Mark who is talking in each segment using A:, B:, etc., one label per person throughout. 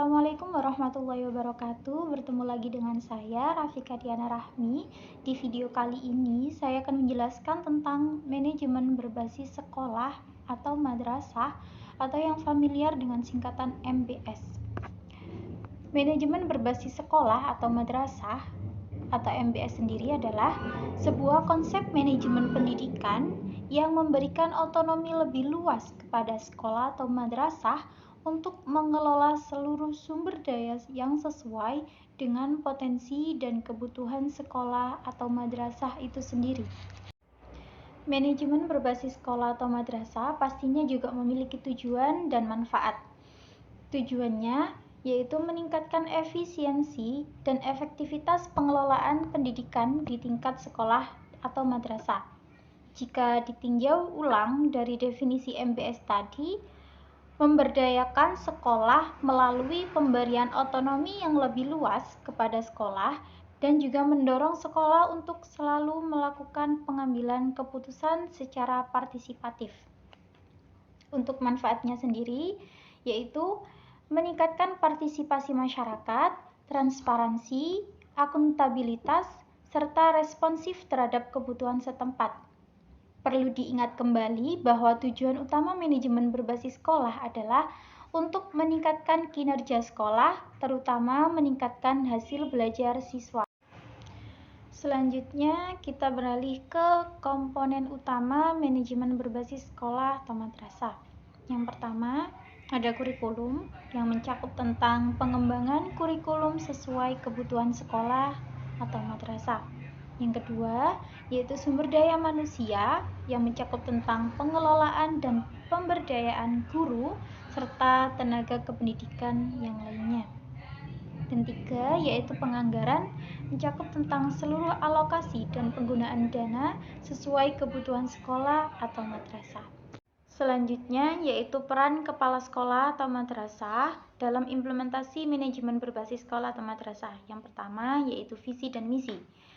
A: Assalamualaikum warahmatullahi wabarakatuh. Bertemu lagi dengan saya, Rafika Diana Rahmi. Di video kali ini, saya akan menjelaskan tentang manajemen berbasis sekolah atau madrasah atau yang familiar dengan singkatan MBS. Manajemen berbasis sekolah atau madrasah atau MBS sendiri adalah sebuah konsep manajemen pendidikan yang memberikan otonomi lebih luas kepada sekolah atau madrasah untuk mengelola seluruh sumber daya yang sesuai dengan potensi dan kebutuhan sekolah atau madrasah itu sendiri. Manajemen berbasis sekolah atau madrasah pastinya juga memiliki tujuan dan manfaat. Tujuannya yaitu meningkatkan efisiensi dan efektivitas pengelolaan pendidikan di tingkat sekolah atau madrasah. Jika ditinjau ulang dari definisi MBS tadi, memberdayakan sekolah melalui pemberian otonomi yang lebih luas kepada sekolah dan juga mendorong sekolah untuk selalu melakukan pengambilan keputusan secara partisipatif. Untuk manfaatnya sendiri, yaitu meningkatkan partisipasi masyarakat, transparansi, akuntabilitas, serta responsif terhadap kebutuhan setempat. Perlu diingat kembali bahwa tujuan utama manajemen berbasis sekolah adalah untuk meningkatkan kinerja sekolah, terutama meningkatkan hasil belajar siswa. Selanjutnya, kita beralih ke komponen utama manajemen berbasis sekolah atau madrasah. Yang pertama, ada kurikulum yang mencakup tentang pengembangan kurikulum sesuai kebutuhan sekolah atau madrasah. Yang kedua, yaitu sumber daya manusia yang mencakup tentang pengelolaan dan pemberdayaan guru serta tenaga kependidikan yang lainnya. Dan tiga, yaitu penganggaran mencakup tentang seluruh alokasi dan penggunaan dana sesuai kebutuhan sekolah atau madrasah. Selanjutnya, yaitu peran kepala sekolah atau madrasah dalam implementasi manajemen berbasis sekolah atau madrasah. Yang pertama, yaitu visi dan misi.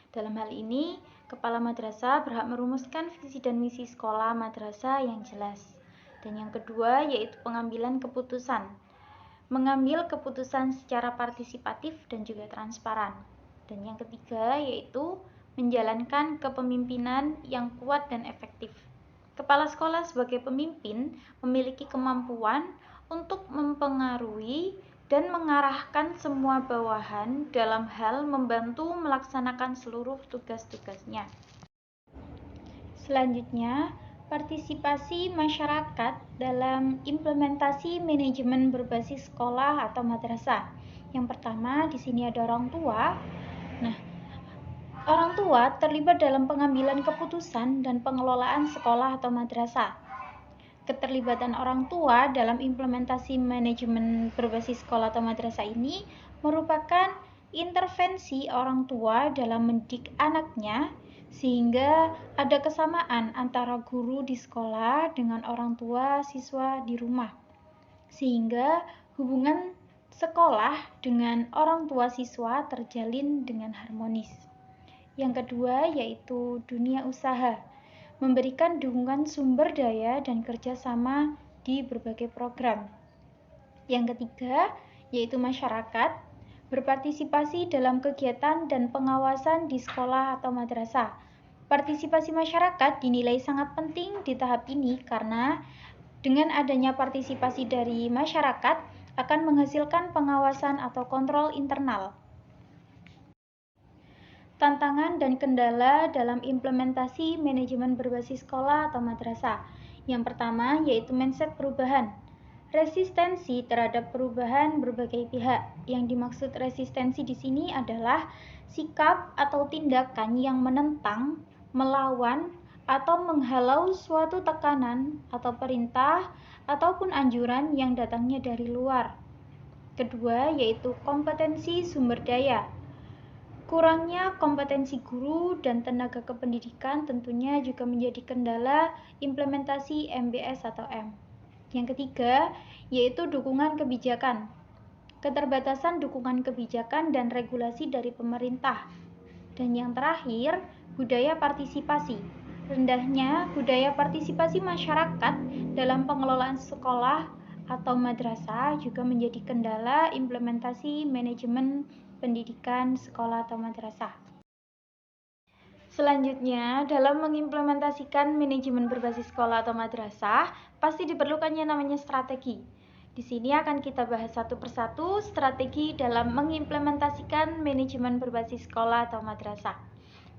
A: Dalam hal ini, kepala madrasah berhak merumuskan visi dan misi sekolah madrasah yang jelas. Dan yang kedua, yaitu pengambilan keputusan. Mengambil keputusan secara partisipatif dan juga transparan. Dan yang ketiga, yaitu menjalankan kepemimpinan yang kuat dan efektif. Kepala sekolah sebagai pemimpin memiliki kemampuan untuk mempengaruhi dan mengarahkan semua bawahan dalam hal membantu melaksanakan seluruh tugas-tugasnya. Selanjutnya, partisipasi masyarakat dalam implementasi manajemen berbasis sekolah atau madrasah. Yang pertama, di sini ada orang tua. Orang tua terlibat dalam pengambilan keputusan dan pengelolaan sekolah atau madrasah. Keterlibatan orang tua dalam implementasi manajemen berbasis sekolah atau madrasah ini merupakan intervensi orang tua dalam mendidik anaknya sehingga ada kesamaan antara guru di sekolah dengan orang tua siswa di rumah. Sehingga hubungan sekolah dengan orang tua siswa terjalin dengan harmonis. Yang kedua, yaitu dunia usaha, memberikan dukungan sumber daya dan kerjasama di berbagai program. Yang ketiga, yaitu masyarakat, berpartisipasi dalam kegiatan dan pengawasan di sekolah atau madrasah. Partisipasi masyarakat dinilai sangat penting di tahap ini karena dengan adanya partisipasi dari masyarakat akan menghasilkan pengawasan atau kontrol internal. Tantangan dan kendala dalam implementasi manajemen berbasis sekolah atau madrasah. Yang pertama, yaitu mindset perubahan. Resistensi terhadap perubahan berbagai pihak. Yang dimaksud resistensi di sini adalah sikap atau tindakan yang menentang, melawan, atau menghalau suatu tekanan atau perintah ataupun anjuran yang datangnya dari luar. Kedua, yaitu kompetensi sumber daya. Kurangnya kompetensi guru dan tenaga kependidikan tentunya juga menjadi kendala implementasi MBS atau M. Yang ketiga, yaitu dukungan kebijakan. Keterbatasan dukungan kebijakan dan regulasi dari pemerintah. Dan yang terakhir, budaya partisipasi. Rendahnya budaya partisipasi masyarakat dalam pengelolaan sekolah atau madrasah juga menjadi kendala implementasi manajemen pendidikan sekolah atau madrasah. Selanjutnya, dalam mengimplementasikan manajemen berbasis sekolah atau madrasah, pasti diperlukannya namanya strategi. Di sini akan kita bahas satu persatu strategi dalam mengimplementasikan manajemen berbasis sekolah atau madrasah.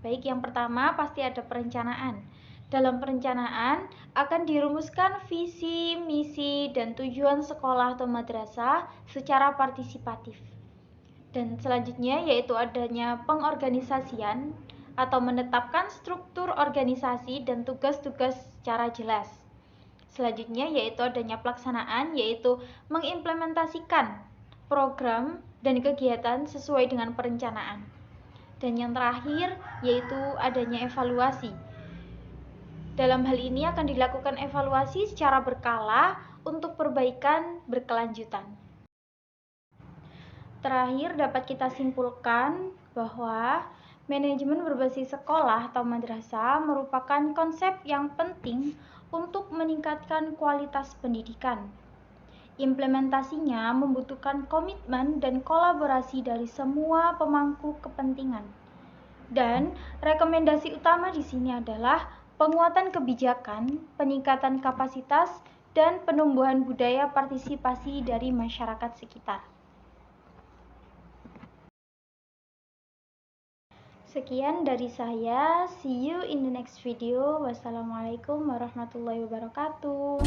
A: Baik, yang pertama pasti ada perencanaan. Dalam perencanaan akan dirumuskan visi, misi, dan tujuan sekolah atau madrasah secara partisipatif. Dan selanjutnya yaitu adanya pengorganisasian atau menetapkan struktur organisasi dan tugas-tugas secara jelas. Selanjutnya yaitu adanya pelaksanaan, yaitu mengimplementasikan program dan kegiatan sesuai dengan perencanaan. Dan yang terakhir yaitu adanya evaluasi. Dalam hal ini akan dilakukan evaluasi secara berkala untuk perbaikan berkelanjutan. Terakhir dapat kita simpulkan bahwa manajemen berbasis sekolah atau madrasah merupakan konsep yang penting untuk meningkatkan kualitas pendidikan. Implementasinya membutuhkan komitmen dan kolaborasi dari semua pemangku kepentingan. Dan rekomendasi utama di sini adalah penguatan kebijakan, peningkatan kapasitas, dan penumbuhan budaya partisipasi dari masyarakat sekitar. Sekian dari saya, see you in the next video. Wassalamualaikum warahmatullahi wabarakatuh.